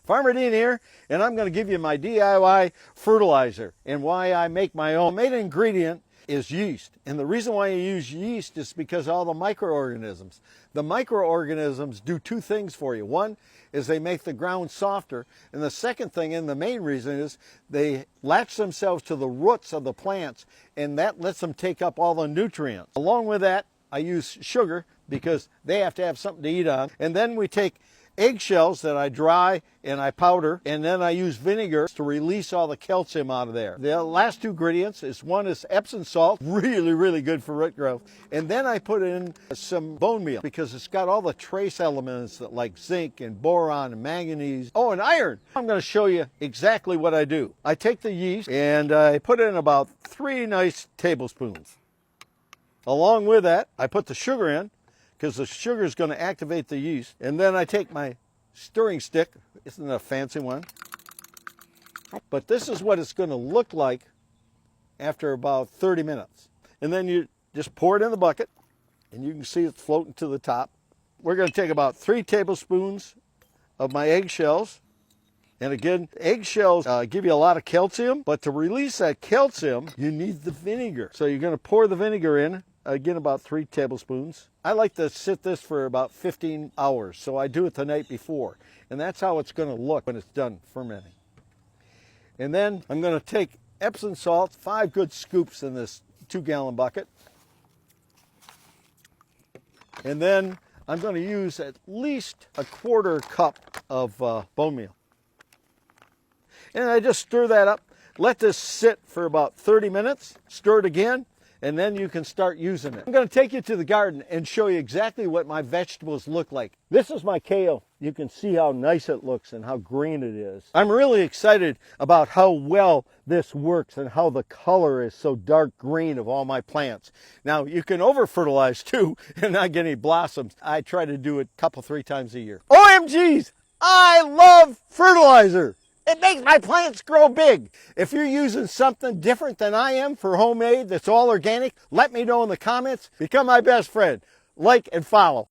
Farmer Dean here, and I'm going to give you my DIY fertilizer and why I make my own. The main ingredient is yeast, and the reason why you use yeast is because of all the microorganisms. The microorganisms do two things for you. One is they make the ground softer, and the second thing, and the main reason, is they latch themselves to the roots of the plants, and that lets them take up all the nutrients. Along with that, I use sugar because they have to have something to eat on. And then we take eggshells that I dry and I powder, and then I use vinegar to release all the calcium out of there. The last two ingredients is, one is Epsom salt, really good for root growth, and then I put in some bone meal because it's got all the trace elements that like zinc and boron and manganese, oh, and iron. I'm going to show you exactly what I do. I take the yeast and I put in about 3 nice tablespoons. Along with that, I put the sugar in, because the sugar is going to activate the yeast. And then I take my stirring stick, isn't a fancy one, but this is what it's going to look like after about 30 minutes. And then you just pour it in the bucket, and you can see it's floating to the top. We're going to take about 3 tablespoons of my eggshells. And again, eggshells give you a lot of calcium, but to release that calcium, you need the vinegar. So you're going to pour the vinegar in, again about 3 tablespoons. I like to sit this for about 15 hours, so I do it the night before. And that's how it's going to look when it's done fermenting. And then I'm going to take Epsom salt, 5 good scoops in this 2-gallon bucket. And then I'm going to use at least a 1/4 cup of bone meal. And I just stir that up. Let this sit for about 30 minutes. Stir it again, and then you can start using it. I'm going to take you to the garden and show you exactly what my vegetables look like. This is my kale. You can see how nice it looks and how green it is. I'm really excited about how well this works and how the color is so dark green of all my plants. Now, you can over-fertilize too and not get any blossoms. I try to do it a couple, 3 times a year. OMGs! I love fertilizer! It makes my plants grow big. If you're using something different than I am for homemade that's all organic, let me know in the comments. Become my best friend. Like and follow.